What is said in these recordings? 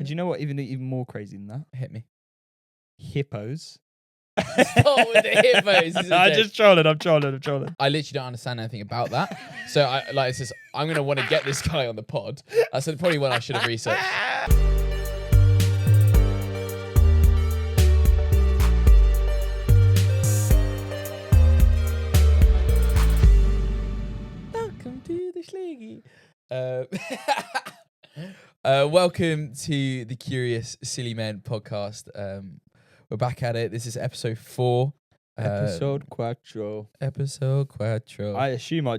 And do you know what? Even more crazy than that? Hit me. Hippos. Stop with the hippos. This is a I'm joke. just trolling. I'm trolling. I literally don't understand anything about that. So it's just, I'm gonna want to get this guy on the pod. That's probably one I should have researched. Welcome to the Schleggy. Welcome to the Curious Silly Men podcast. We're back at it. This is episode 4. Episode Quattro. Episode Quattro. I assume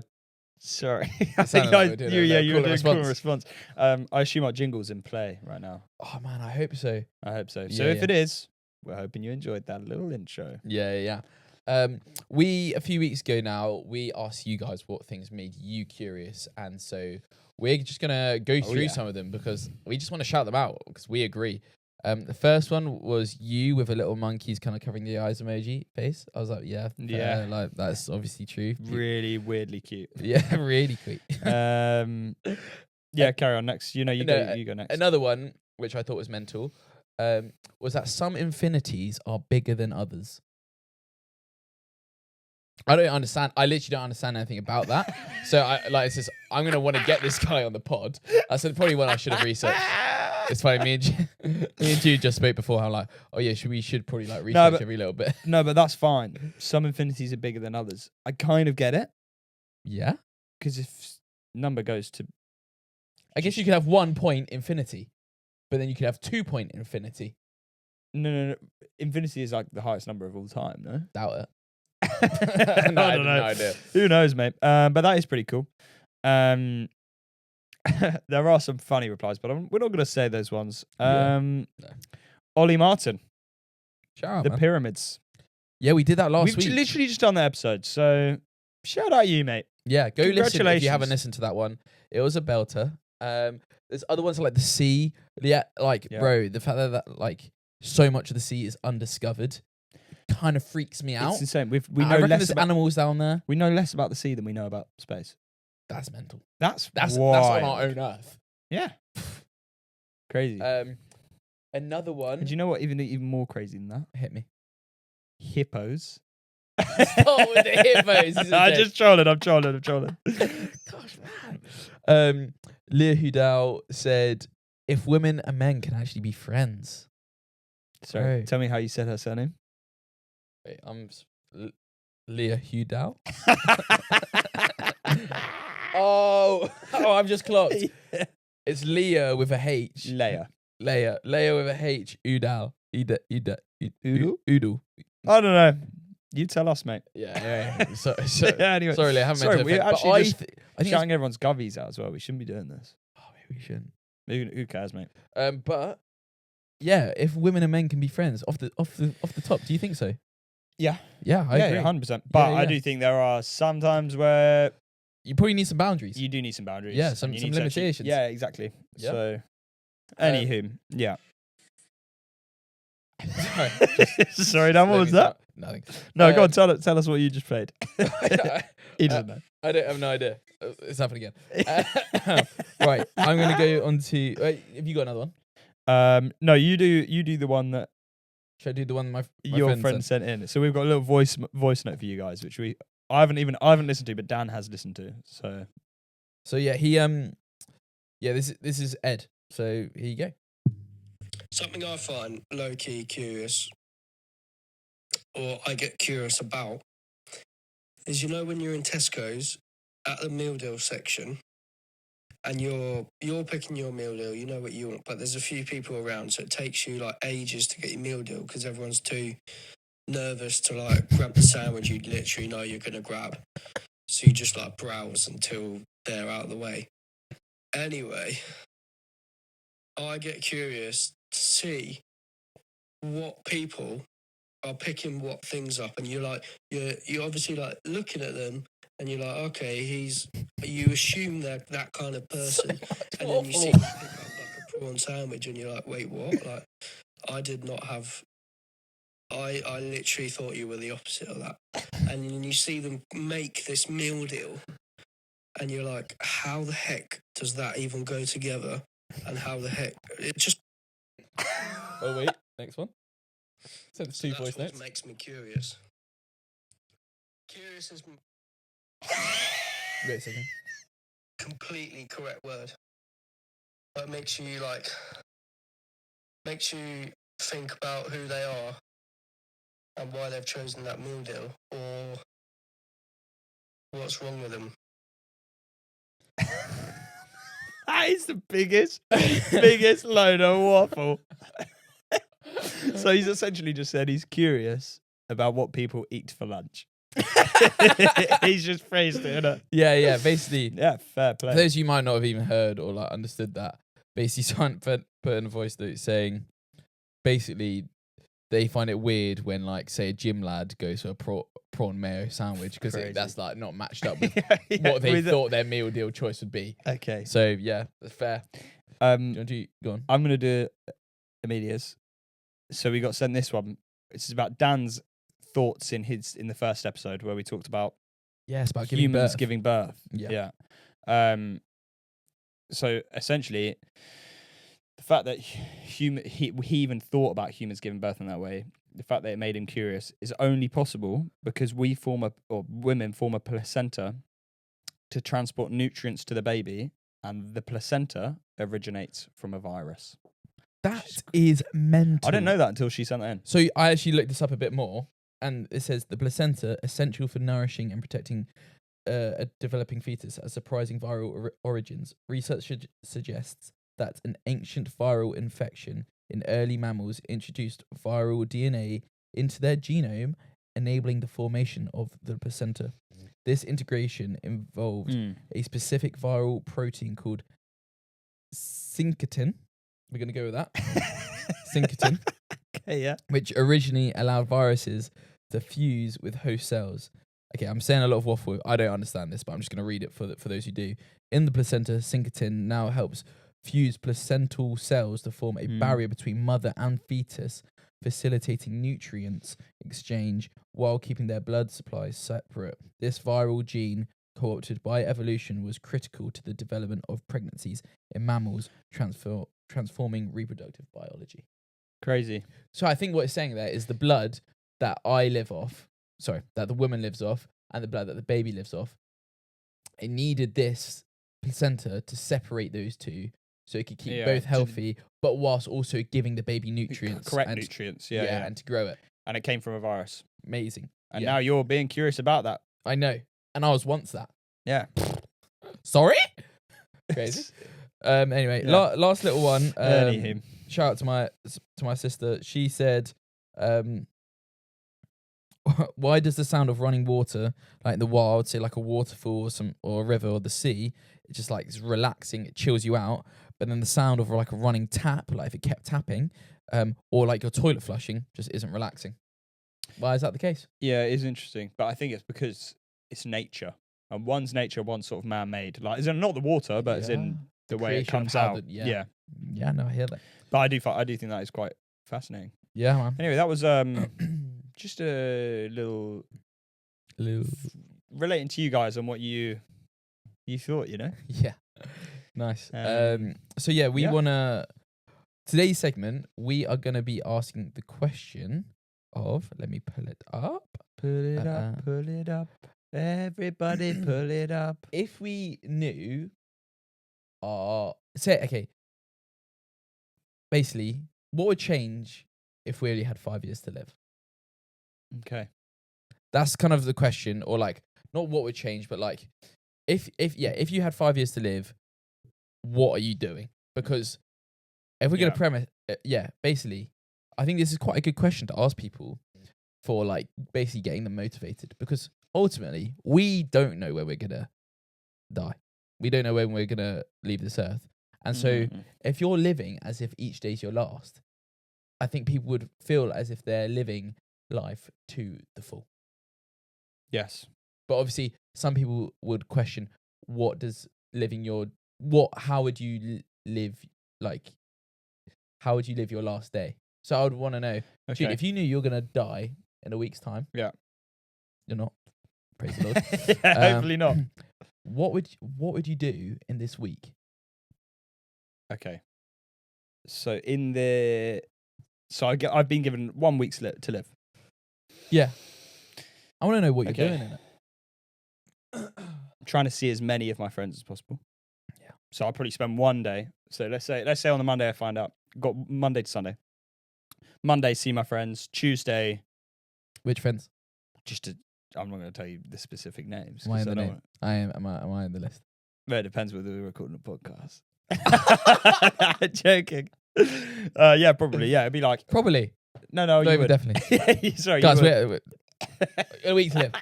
sorry. It sounded like we're doing you were doing a cool response. response. I assume our jingle's in play right now. Oh man, I hope so. I hope so. So Yeah, if yeah. it is, we're hoping you enjoyed that little intro. Yeah. We a few weeks ago now, we asked you guys what things made you curious, and so we're just gonna go through some of them because we just want to shout them out because we agree. The first one was you with a little monkey's kind of covering the eyes emoji face. I was like, yeah, like that's obviously true. Really weirdly cute. Yeah, really cute. Yeah, carry on next. You go next. Another one which I thought was mental was that some infinities are bigger than others. I don't understand. I literally don't understand anything about that. So I'm gonna want to get this guy on the pod. That's probably one I should have researched. It's funny, me and Jude just spoke before how like, oh yeah, we should probably like research every little bit. No, but that's fine. Some infinities are bigger than others. I kind of get it. Yeah. Because if number goes to... I guess you could have 1 point infinity, but then you could have 2 point infinity. No. Infinity is like the highest number of all time, no? Doubt it. No, I don't know. No idea. Who knows, mate? But that is pretty cool. There are some funny replies, but we're not going to say those ones. No. Ollie Martin, Shout out, the man. pyramids. Yeah, we did that last We've week. literally just done the episode, so shout out you, mate. Yeah, go listen if you Congratulations. haven't listened to that one. It was a belter. There's other ones like the sea. Yeah, bro, the fact that like so much of the sea is undiscovered kind of freaks me out. It's insane. We I know reckon less there's about animals down there. we know less about the sea than we know about space. That's mental. That's That's wild. on our own Earth. Yeah, crazy. Another one. And do you know what? Even more crazy than that? Hit me. Hippos. Stop with the hippos. This is a I'm joke. just trolling. I'm trolling. Gosh, man. Leah Hudal said, "If women and men can actually be friends." Sorry, Right. tell me how you said her surname. Wait, Leah Hudal. Oh, I'm just clocked. It's Leah with a H. Leia. Leia with a H. Udal. Oodle? Udal. I don't know. You tell us, mate. Yeah. So, Yeah, anyway. sorry, Leah, I haven't meant to Sorry, we're offend, but actually just I think shouting everyone's govies out as well. We shouldn't be doing this. maybe we shouldn't. Who cares, mate? But yeah, if women and men can be friends off the top, do you think so? Yeah. Yeah, I agree. 100%. But Yeah, I yeah. do think there are some times where You probably need some boundaries. you do need some boundaries. Yeah, and some you need to actually- limitations. Yeah, exactly. Yeah. So, anywho, yeah. Sorry, Dan, what was that? Nothing. No, go on, tell us what you just played. He doesn't know. I don't have no idea. It's happening again. Right, I'm gonna go on to. Wait, have you got another one? No, you do the one that Should I do the one my your friend sent? sent in. So we've got a little voice note for you guys, which I haven't listened to, but Dan has listened to. So yeah, he this is Ed. So here you go. Something I find low-key curious, or I get curious about, is when you're in Tesco's at the meal deal section, and you're picking your meal deal, you know what you want, but there's a few people around, so it takes you like ages to get your meal deal because everyone's too nervous to like grab the sandwich you literally know you're gonna grab. So you just like browse until they're out of the way. Anyway, I get curious to see what people are picking what things up, and you're obviously like looking at them and you're like, okay, you assume they're that kind of person, and then you see them pick up like a prawn sandwich and you're like, wait, what? Like, I did not have I literally thought you were the opposite of that. And then you see them make this meal deal and you're like, how the heck does that even go together? And how the heck it just Oh wait, next one. So there's So two that's voice what notes. makes me curious. Curious is Wait a second. completely correct word. But makes you think about who they are and why they've chosen that meal deal or what's wrong with them. That is the biggest load of waffle. So he's essentially just said he's curious about what people eat for lunch. He's just phrased it, innit? Yeah. Basically, Yeah, fair for play. those of you who might not have even heard or like understood that, basically someone put in a voice note saying, basically, they find it weird when like say a gym lad goes for a prawn mayo sandwich because Crazy. that's like not matched up with Yeah, what they with thought their meal deal choice would be. Okay. So yeah, that's fair. Do you want to go on? I'm gonna do Emilia's. So we got sent this one. This is about Dan's thoughts in the first episode where we talked about Yeah, it's about giving humans birth. giving birth. Yeah. So essentially, the fact that he even thought about humans giving birth in that way, the fact that it made him curious, is only possible because women form a placenta to transport nutrients to the baby, and the placenta originates from a virus. That is mental. I didn't know that until she sent that in. So I actually looked this up a bit more, and it says the placenta essential for nourishing and protecting a developing fetus has surprising viral origins. Research suggests that an ancient viral infection in early mammals introduced viral DNA into their genome, enabling the formation of the placenta. This integration involved a specific viral protein called syncytin. We're going to go with that. Syncytin. Okay, yeah. Which originally allowed viruses to fuse with host cells. Okay, I'm saying a lot of waffle. I don't understand this, but I'm just going to read it for those who do. In the placenta, syncytin now helps fuse placental cells to form a barrier between mother and fetus, facilitating nutrients exchange while keeping their blood supplies separate. This viral gene, co-opted by evolution, was critical to the development of pregnancies in mammals, transforming reproductive biology. Crazy. So I think what it's saying there is the blood that that the woman lives off, and the blood that the baby lives off, it needed this placenta to separate those two so it could keep both healthy, but whilst also giving the baby nutrients. Correct nutrients, yeah. And to grow it. And it came from a virus. Amazing. And now you're being curious about that. I know. And I was once that. Yeah. Sorry? Crazy. Anyway, last little one. Shout out to my sister. She said, why does the sound of running water, like in the wild, say like a waterfall or a river or the sea, it's just like it's relaxing, it chills you out. But then the sound of like a running tap, like if it kept tapping, or like your toilet flushing, just isn't relaxing. Why is that the case? Yeah, it is interesting, but I think it's because it's nature, and one's nature, one's sort of man-made. Like, it's not the water, but it's in the way it comes out. Yeah, no, I hear that. But I do think that is quite fascinating. Yeah, man. Anyway, that was just a little relating to you guys on what you thought, you know? Yeah. Nice. So yeah, we wanna today's segment, we are gonna be asking the question of, let me pull it up. Pull it up. Everybody pull it up. If we knew basically, what would change if we only had 5 years to live? Okay. That's kind of the question, or like, not what would change, but like, if you had 5 years to live, what are you doing? Because if we're going to premise, basically, I think this is quite a good question to ask people for like basically getting them motivated, because ultimately we don't know where we're going to die. We don't know when we're going to leave this earth. And so if you're living as if each day's your last, I think people would feel as if they're living life to the full. Yes. But obviously some people would question, how would you live your last day? So I would want to know, Jude, if you knew you're going to die in a week's time. Yeah. You're not. Praise the Lord. Hopefully not. What would you do in this week? Okay. So in the So I've been given 1 week to live. Yeah. I want to know what you're Okay. doing in it. I'm trying to see as many of my friends as possible. Yeah. So I'll probably spend one day. So let's say on the Monday I find out. Got Monday to Sunday. Monday, see my friends. Tuesday, Which friends? I'm not going to tell you the specific names. Am I in 'cause the don't name? Am I in the list? Well, it depends whether we're recording a podcast. Joking. Yeah, probably. Yeah, it'd be like Probably. no, Not you even would. definitely. Sorry, Guys, you would. we're a week to live.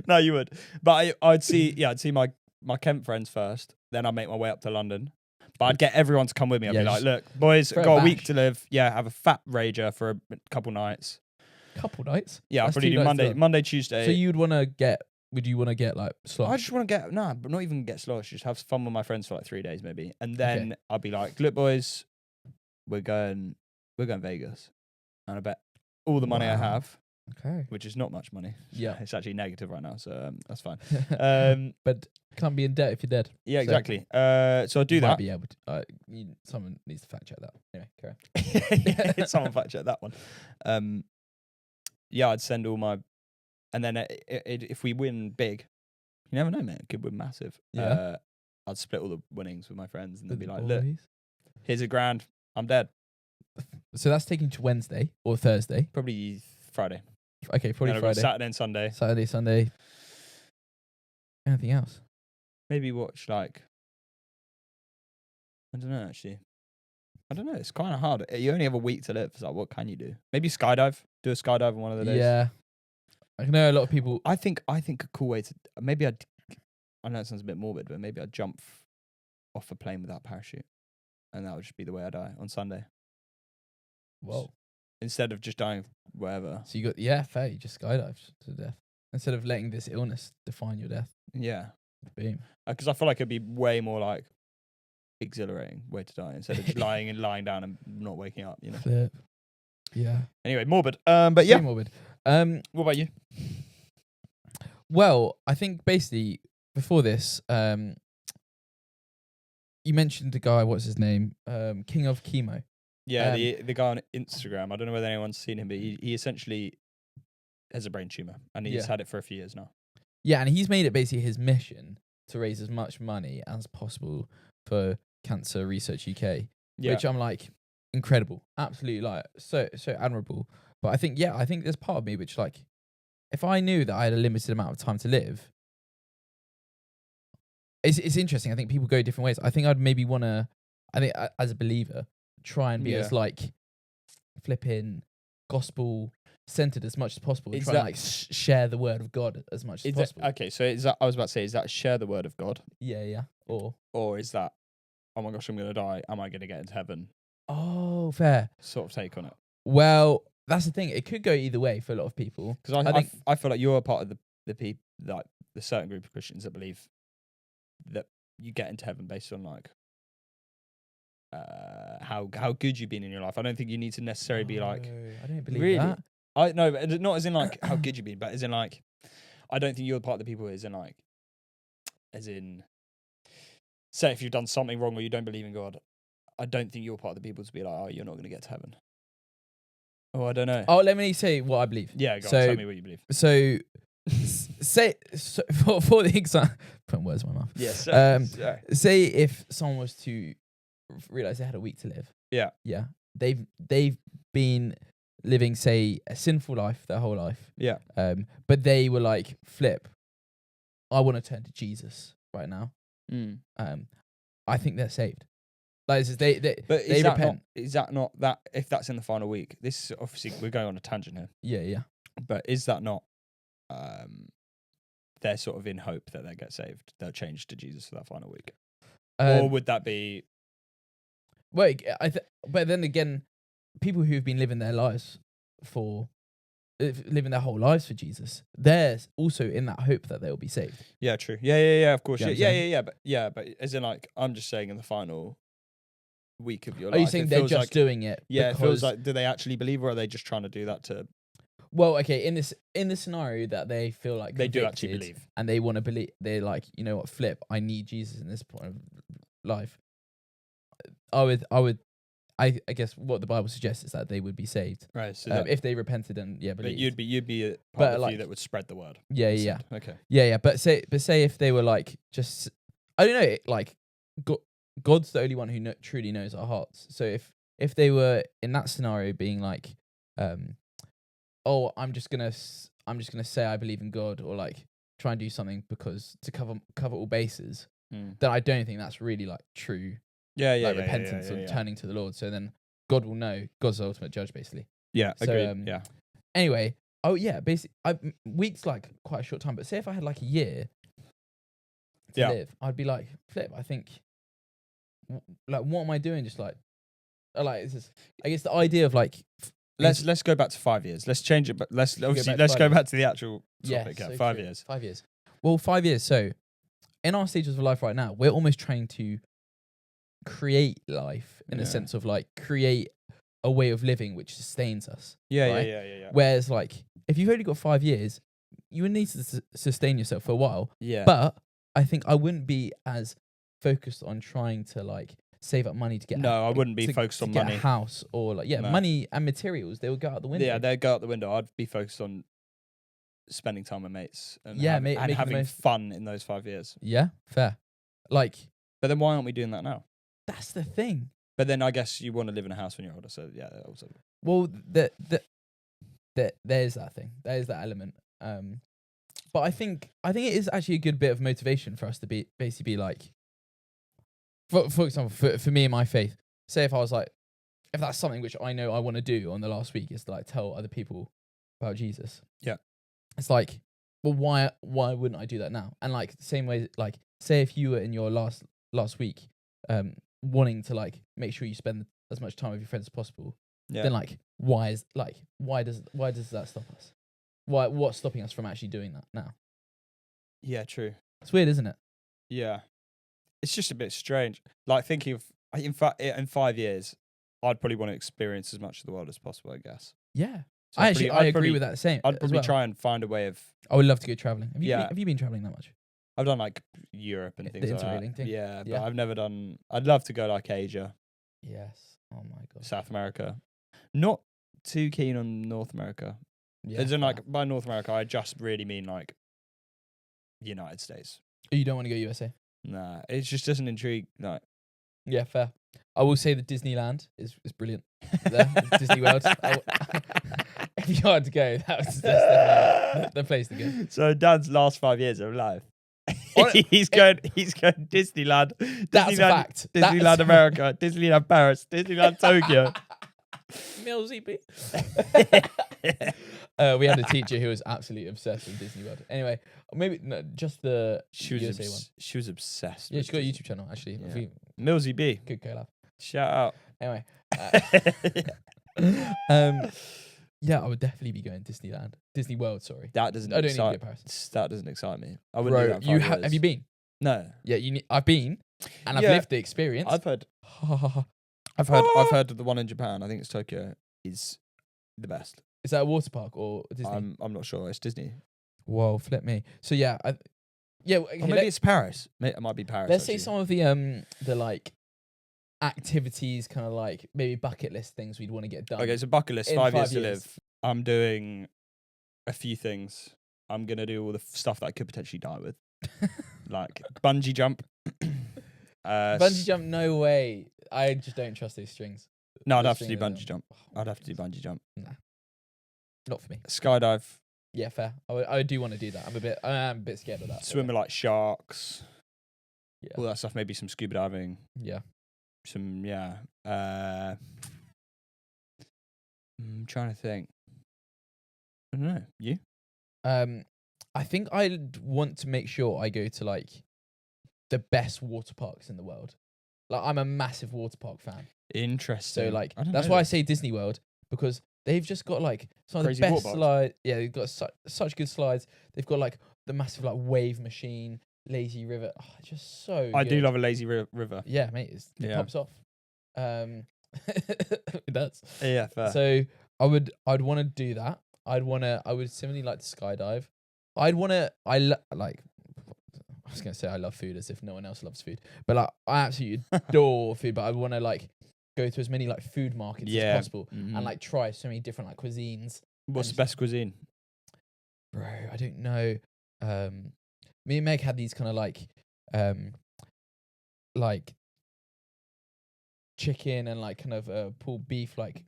No, you would. But I'd see my Kent friends first. Then I'd make my way up to London. But I'd get everyone to come with me. I'd Yeah, be like, just look, boys, throw it got a week back. to live. Yeah, have a fat rager for a couple nights. Couple nights. Yeah, I'll That's probably 2 do nights though. Monday, Tuesday. So would you want to get like slosh? I just want to get but not even get slosh. Just have fun with my friends for like 3 days maybe, and then I'll be like, look, boys, we're going Vegas, and I bet all the money I Wow. have, Okay. which is not much money. Yeah. It's actually negative right now, so that's fine. But can't be in debt if you're dead. Yeah, So exactly. So I'll do Might that. be able to. Someone needs to fact check that. Anyway, carry on. Someone fact check that one. Yeah, I'd send all my, and then if we win big, you never know, man. It could win massive. Yeah. I'd split all the winnings with my friends and then With be the like, look, boys. here's $1,000. I'm dead. So that's taking to Wednesday or Thursday. Probably Friday. Okay, probably Then I've got Friday. Saturday and Sunday. Saturday, Sunday. Anything else? Maybe watch like, I don't know actually. I don't know. It's kind of hard. You only have a week to live. So what can you do? Maybe skydive. Do a skydive on one of the days. Yeah. I know a lot of people. I think a cool way to maybe I know it sounds a bit morbid, but maybe I'd jump off a plane without a parachute, and that would just be the way I die on Sunday Whoa. instead of just dying wherever. So you fair. You just skydived to death instead of letting this illness define your death. Yeah, Boom. because I feel like it'd be way more like exhilarating way to die instead of just lying down and not waking up. You know. Flip. Yeah. Anyway, morbid. But yeah. Pretty morbid. What about you? Well, I think basically before this, you mentioned the guy. What's his name? King of Chemo. Yeah, the guy on Instagram. I don't know whether anyone's seen him, but he essentially has a brain tumor, and he's had it for a few years now. Yeah, and he's made it basically his mission to raise as much money as possible for Cancer Research UK, Yeah, which I'm like incredible, absolutely like so admirable. But I think there's part of me which like, if I knew that I had a limited amount of time to live, it's interesting. I think people go different ways. I think I'd maybe want to, as a believer, try and be as like flipping gospel centered as much as possible. And try and like share the word of God as much as possible. okay, so is that I was about to say, is that share the word of God, Yeah. or is that, oh my gosh, I'm gonna die, am I gonna get into heaven? Oh, fair. Sort of take on it. Well, that's the thing. It could go either way for a lot of people. Because I think I feel like you're a part of the people, like the certain group of Christians that believe that you get into heaven based on like how good you've been in your life. I don't think you need to necessarily be like, I don't believe really? that. I no, but not as in like how good you've been, but as in like, I don't think you're part of the people as in say if you've done something wrong or you don't believe in God, I don't think you're part of the people to be like, oh, you're not going to get to heaven. Oh, I don't know. Oh, let me say what I believe. Yeah, go on, so- tell me what you believe. So, for the example, putting words in my mouth. Yes. Say if someone was to realize they had a week to live. Yeah. They've been living, say, a sinful life their whole life. Yeah. But they were like, flip, I want to turn to Jesus right now. Mm. I think they're saved. Like it's just they But they is that repent. not that if that's in the final week? This is obviously we're going on a tangent here, Yeah. but is that not they're sort of in hope that they'll get saved, they'll change to Jesus for that final week, or would that be? Well, but then again, people who've been living their lives living their whole lives for Jesus, they're also in that hope that they'll be saved. Yeah, true. Yeah. Of course. You know what I'm Yeah. But as in like, I'm just saying in the final week of your Are life. you saying it they're feels just like, doing it? Yeah, it feels because- like, do they actually believe, or are they just trying to do that to? Well, okay, in the scenario that they feel like They do actually convicted believe. and they want to believe, they're like, you know what, flip, I need Jesus in this point of life. I would I guess what the Bible suggests is that they would be saved Right. So if they repented and but believed. you'd be a part But, of the few like- that would spread the word. yeah. Okay. Yeah. But say if they were like just, I don't know, like God's the only one who truly knows our hearts. So if they were in that scenario being like, oh, I'm just gonna say I believe in God, or like try and do something because to cover all bases, then I don't think that's really like true Yeah. like repentance yeah, or turning to the Lord. So then God will know. God's the ultimate judge, basically. Yeah. So, Agreed. Yeah. Anyway, basically, weeks like quite a short time. But say if I had like a year to Yeah. live, I'd be like, flip. I think, like, what am I doing? Just like it's just, I guess the idea of like, Let's go back to 5 years. Let's change it, but let's back to go 5 years. back to the actual yeah, topic. Yeah, so 5 true. years. 5 years. Well, 5 years. So, in our stages of life right now, we're almost trying to create life in a Yeah. sense of like create a way of living which sustains us. Yeah, right? yeah. Whereas, like, if you've only got 5 years, you would need to sustain yourself for a while. Yeah. But I think I wouldn't be as focused on trying to like save up money to get. No, I wouldn't be to focused to on get money. a house or like No. money and materials. They would go out the window. Yeah, they'd go out the window. I'd be focused on spending time with mates and, Yeah, and making the having most- fun in those 5 years. Yeah, fair. Like, But then why aren't we doing that now? that's the thing. But then I guess you want to live in a house when you're older. So yeah, also. Well, there's that thing. There's that element. But I think it is actually a good bit of motivation for us to be basically be like, for example, for me and my faith. Say if I was like, if that's something which I know I want to do on the last week is to like tell other people about Jesus. Yeah. It's like, well, why wouldn't I do that now? And like the same way, like say if you were in your last week, wanting to like make sure you spend as much time with your friends as possible. Yeah. Then like why does that stop us? What's stopping us from actually doing that now? Yeah, true. It's weird, isn't it? Yeah. It's just a bit strange. Like thinking of, in fact, in 5 years, I'd probably want to experience as much of the world as possible, I guess. Yeah. So I I'd agree probably- with that same. I'd as probably well. try and find a way of. I would love to go traveling. Yeah. Have you been traveling that much? I've done like Europe and The things like that. interrailing thing? Yeah, but Yeah. I've never done. I'd love to go like Asia, Yes. Oh my god. South America. Not too keen on North America. Yeah. As in, fair. like by North America, I just really mean like United States. You don't want to go USA? Nah, it just doesn't intrigue. Like, Yeah, fair. I will say that Disneyland is brilliant. There, Disney World. If you had to go, that's definitely the place to go. So Dan's last 5 years of life, On- he's going Disneyland. That's a Disneyland, fact. Disneyland That's- America, Disneyland Paris, Disneyland Tokyo. Mills EP. We had a teacher who was absolutely obsessed with Disney World. Anyway, maybe no, just the She was USA one. she was obsessed. Yeah, with she's got a Disney. YouTube channel actually. Yeah. If we Millsy B. could collab. Shout out. Anyway, yeah, I would definitely be going Disneyland, Disney World. Sorry, That doesn't I don't need to excite. go Paris. That doesn't excite me. I wouldn't do Bro, that in 5 years. have you been? No, Yeah, I've been, and I've Yeah. lived the experience. I've heard. I've heard that the one in Japan. I think it's Tokyo. Is the best. Is that a water park or Disney? I'm not sure. It's Disney. Whoa, flip me. So yeah, okay, Or maybe it's Paris. It might be Paris. let's say actually. some of the like activities, kind of like maybe bucket list things we'd want to get done. Okay, so bucket list. in 5 years 5 to years. live. I'm doing a few things. I'm gonna do all the stuff that I could potentially die with, like bungee jump. Bungee jump? No way. I just don't trust those strings. No, I'd Those have to do strings, bungee jump. I'd have to do bungee jump. Not for me. Skydive. Yeah, fair. I do want to do that. I am a bit scared of that. Swim with like sharks. Yeah. All that stuff. Maybe some scuba diving. Yeah. Some I'm trying to think. I don't know. You? I think I'd want to make sure I go to like the best water parks in the world. Like I'm a massive water park fan. Interesting. So like I don't that's know why I that. say Disney World, because they've just got like some of Crazy the water best parks. slides. Yeah, they've got such good slides. They've got like the massive like wave machine, lazy river. Oh, it's just so I do good. love a lazy river. Yeah, mate, it Yeah. pops off. It does. Yeah, fair. So I'd want to do that. I would similarly like to skydive. I was gonna say I love food as if no one else loves food, but like I absolutely adore food. But I want to like go to as many like food markets Yeah. as possible Mhm. and like try so many different like cuisines. What's the and- best cuisine? Bro, I don't know. Me and Meg had these kind of like chicken and like kind of pulled beef, like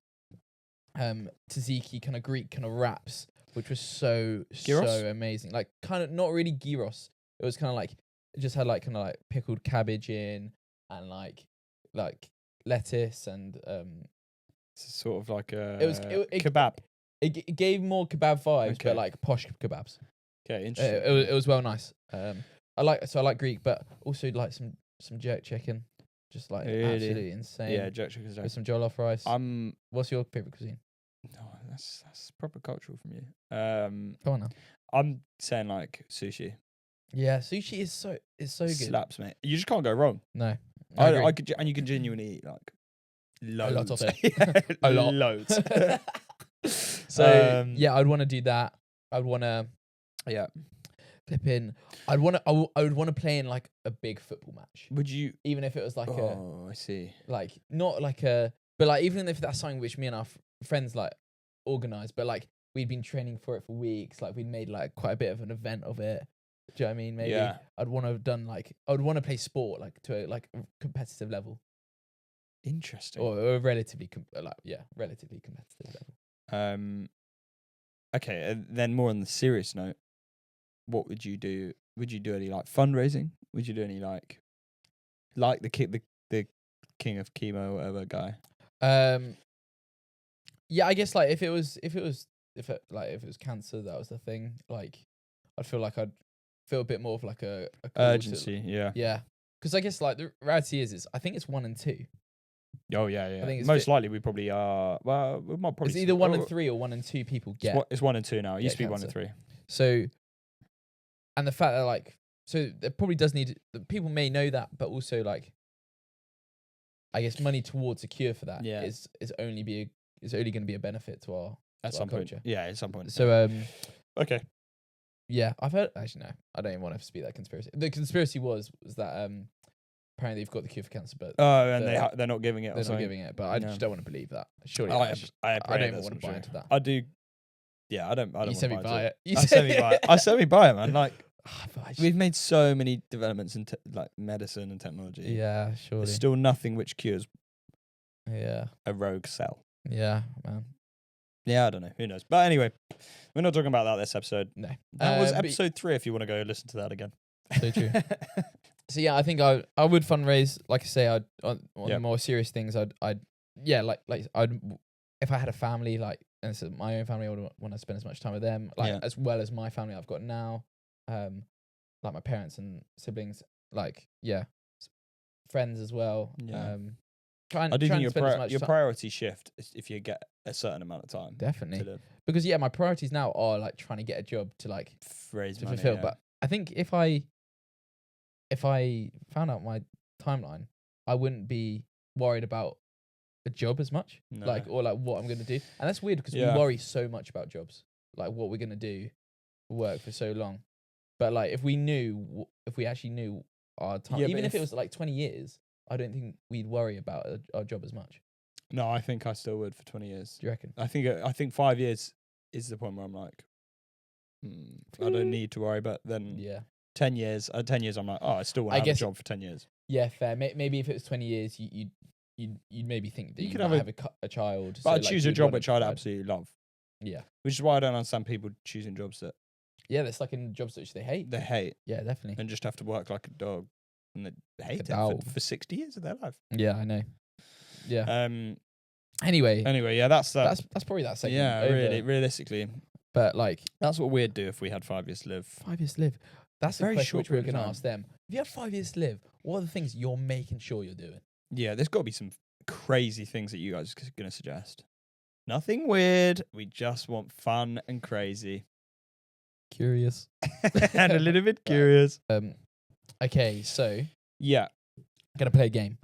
tzatziki, kind of Greek kind of wraps, which was so Gyros? so amazing. Like kind of not really gyros. It was kind of like it just had like kind of like pickled cabbage in and like lettuce and It's sort of like a it- kebab. it gave more kebab vibes, Okay. but like posh kebabs. Okay, interesting. It was well nice. I like Greek, but also like some jerk chicken, just like Really? absolutely insane. yeah, jerk chicken. With some jollof rice. What's your favorite cuisine? No, that's proper cultural from you. Come on now. I'm saying like sushi. Yeah, sushi is so good. Slaps, mate. You just can't go wrong. No, I agree. I could, and you can genuinely eat like loads. lot of it. Yeah, A lot. Loads. So yeah, I'd want to do that. I'd want to yeah. flip in. I would want to play in like a big football match, Would you? even if it was like Oh, I see. not like a, but like even if that's something which me and our friends like organize, but like we'd been training for it for weeks, like we'd made like quite a bit of an event of it. Do you know what I mean? Maybe Yeah. I'd want to have done I would want to play sport like to a competitive level Interesting. or a relatively relatively competitive level. Okay, and then more on the serious note, what would you do? Would you do any like fundraising? Would you do any like the king of chemo or whatever guy? Yeah, I guess like if it was cancer, that was the thing. Like, I'd feel like I'd feel a bit more of like a call to- Urgency, yeah. yeah, because I guess like the reality is I think it's 1 and 2. Oh yeah, yeah. I think it's Most likely we probably are. Well, we might probably. It's either 1 and 3 or 1 and 2 people get. It's 1 and 2 now. It used to be 1 and cancer. 3. So, and the fact that like, so there probably does need, people may know that, but also like, I guess money towards a cure for that Yeah. is only going to be a benefit to our At to some our point. culture. Yeah, at some point. So okay. yeah, I've heard, actually no, I don't even want to speak that conspiracy. The conspiracy was that apparently they've got the cure for cancer, but Oh, and the- they're not giving it. they're or not something. giving it. But I No. just don't want to believe that. Surely, I I pray don't even that's want not to buy true. into that. I do. Yeah, I don't. You want said to me buy buy into it. I said me buy it. I said me buy it, man. Like But I just- we've made so many developments in like medicine and technology. yeah, surely. There's still nothing which cures Yeah, a rogue cell. yeah, man. Yeah, I don't know. Who knows? But anyway, we're not talking about that this episode. No, That was but- episode 3. If you want to go listen to that again. So true. So yeah, I think I would fundraise. Like I say, on Yep. the more serious things, I'd like I'd, if I had a family, like, and it's my own family, I would want to spend as much time with them, like Yeah. as well as my family I've got now, like my parents and siblings, like friends as well. Yeah. Try and I do try think and spend as much your time. priority shift is if you get a certain amount of time Definitely, to live. because my priorities now are like trying to get a job to like Raise to money, fulfill. yeah. But I think if I found out my timeline, I wouldn't be worried about a job as much, No. like or like what I'm gonna do. And that's weird because Yeah. we worry so much about jobs, like what we're gonna do, for work for so long. But like if we actually knew our time, Yeah, but even if it if- was like 20 years, I don't think we'd worry about our job as much. No, I think I still would for 20 years. Do you reckon? I think 5 years is the point where I'm like, I don't need to worry. But then Yeah. 10 years, I'm like, I still want I to have guess- a job for 10 years. Yeah, fair. Maybe if it was 20 years, you'd maybe think that You you could might have have a child. But I'd like, choose a you'd job wanna which I'd provide. absolutely love, Yeah. which is why I don't understand people choosing jobs that Yeah, that's like in jobs which they hate. they hate Yeah, definitely. and just have to work like a dog and they hate it dog. for 60 years of their life. Yeah, I know. Yeah. Um. Anyway, Anyway, yeah, that's that. that's probably that segment. Yeah, over. really, realistically, But like that's what we'd do if we had 5 years to live. 5 years to live. That's the Very question short which we were period of going to time. ask them. If you had 5 years to live, what are the things you're making sure you're doing? Yeah, there's got to be some crazy things that you guys are going to suggest. Nothing weird. We just want fun and crazy Curious. and a little bit curious. Okay, so I'm Yeah. gonna play a game.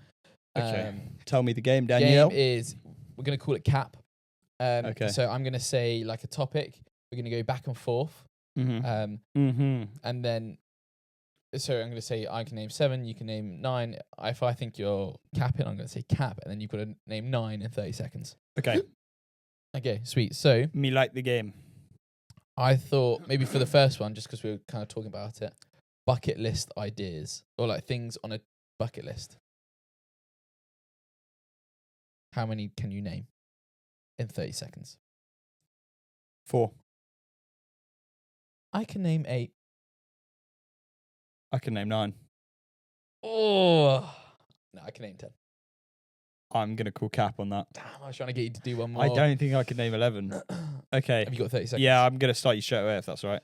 Okay. Tell me the game, Danielle. Game is we're gonna call it Cap. Okay. So I'm gonna say like a topic. We're gonna go back and forth. Mm-hmm. And then So I'm going to say I can name 7, you can name 9. If I think you're capping, I'm going to say cap, and then you've got to name 9 in 30 seconds. Okay. Okay, sweet. So Me like the game. I thought maybe for the first one, just because we were kind of talking about it, bucket list ideas or like things on a bucket list. How many can you name in 30 seconds? 4. I can name 8. I can name 9. Oh, no, I can name 10. I'm going to call cap on that. Damn, I was trying to get you to do one more. I don't think I can name 11. Okay. Have you got 30 seconds? Yeah, I'm going to start you straight away if that's all right.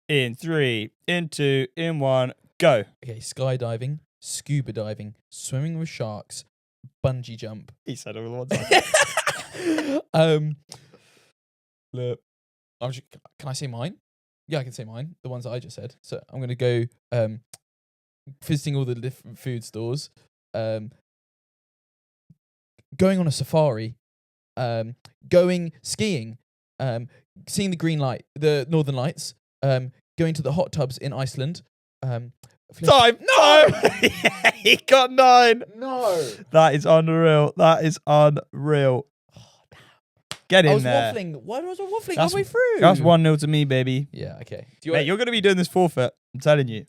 In 3, in 2, in 1, go. Okay, skydiving, scuba diving, swimming with sharks, bungee jump. He said all the ones. Look, can I say mine? Yeah, I can say mine. The ones that I just said. So I'm gonna go visiting all the different food stores, going on a safari, going skiing, seeing the Northern Lights, going to the hot tubs in Iceland. Time! No! He got 9. No. That is unreal. That is unreal. Get in there. Waffling. Why was I waffling That's- halfway through? That's 1-0 to me, baby. Yeah, okay. Mate, you're going to be doing this forfeit. I'm telling you.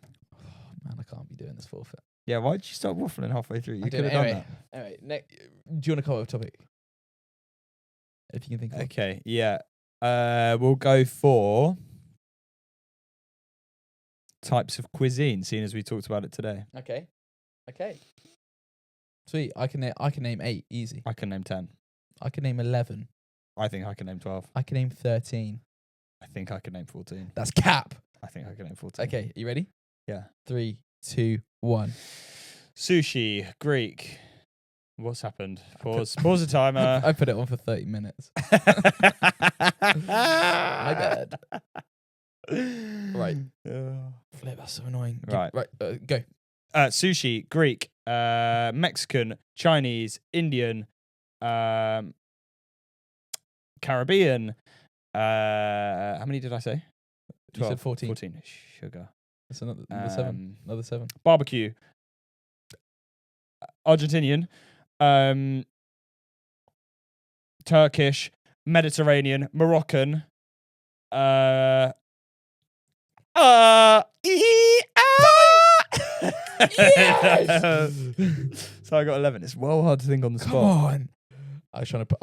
Man, I can't be doing this forfeit. Yeah, why did you start waffling halfway through? You I'm could doing have it done anyway. Anyway, do you want to cover a topic? If you can think of that. it. Okay, yeah. We'll go for types of cuisine, seeing as we talked about it today. Okay. Sweet. I can name 8 easy. I can name 10. I can name 11. I think I can name 12. I can name 13. I think I can name 14. That's cap. I think I can name 14. Okay, you ready? Yeah. 3, 2, 1. Sushi, Greek. What's happened? Pause the timer. I put it on for 30 minutes. My bad. Right. Oh. Flip, that's so annoying. Right. Go. Sushi, Greek, Mexican, Chinese, Indian, Caribbean. How many did I say? You said 14. 14. Sugar. That's another 7. Another 7. Barbecue. Argentinian. Turkish. Mediterranean. Moroccan. Yes! So I got 11. It's well hard to think on the spot. Come on. I was trying to put.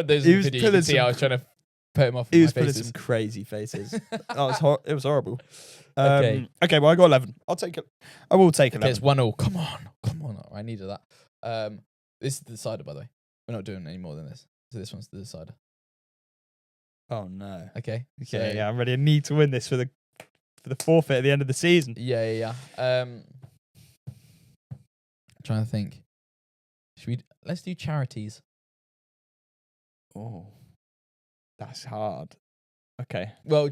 There's He a was video you pulling can see. some I was trying to put him off. He With was my pulling faces. some crazy faces. It was horrible. Okay. Okay, well, I got 11. I'll take it. I will take 11. Okay, it's 1-0. Come on. I needed that. This is the decider, by the way. We're not doing any more than this. So this one's the decider. Oh, no. Okay. Okay, yeah, I'm ready. I need to win this for the forfeit at the end of the season. Yeah. Trying to think. Let's do charities. Oh, that's hard. Okay. Well,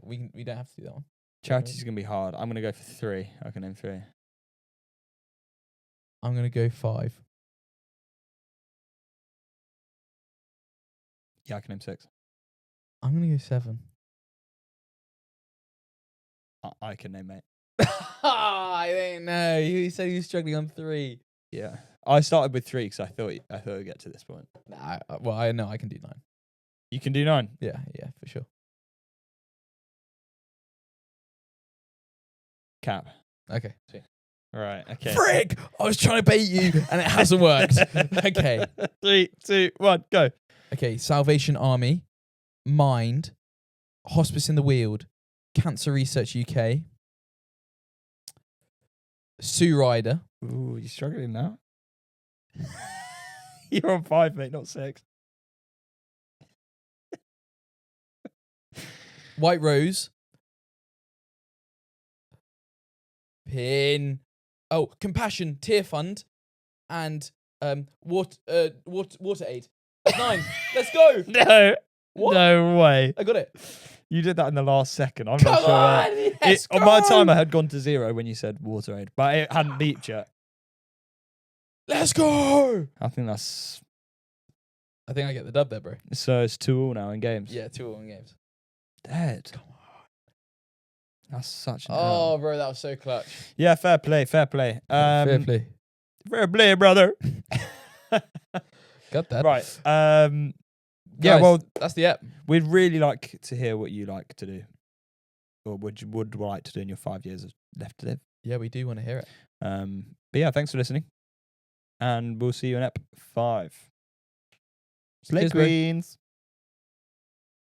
we don't have to do that one. Charity's going to be hard. I'm going to go for 3. I can name 3. I'm gonna go 5. Yeah, I can name 6. I'm gonna go 7. I can name 8. I don't know. You said you were struggling on 3. Yeah. I started with 3 because I thought we'd get to this point. Nah, I know I can do 9. You can do 9. Yeah, for sure. Cap. Okay. Sweet. All right. Okay. Frick! I was trying to bait you and it hasn't worked. Okay. 3, 2, 1, go. Okay. Salvation Army, Mind, Hospice in the Weald, Cancer Research UK, Sue Ryder. Ooh, you're struggling now. You're on 5, mate, not 6. White Rose, Pin. Oh, Compassion, Tear Fund, and Water Aid. 9. Let's go. No. What? No way. I got it. You did that in the last second. I'm Come not sure. on. Yes, On my timer had gone to 0 when you said Water Aid, but it hadn't beeped yet. Let's go. I think that's... I think I get the dub there, bro. So it's 2-2 now in games. Yeah, 2-1 games. Dead. Come That's such an Oh, L. bro, that was so clutch. Yeah, fair play. Fair play. Fair play, brother. Got that. Right. Yeah, Guys, well, that's the app. we'd really like to hear what you like to do, or would like to do in your 5 years left to live. Yeah, we do want to hear it. But yeah, thanks for listening, and we'll see you in ep 5. Slay Cheers, bro. Queens.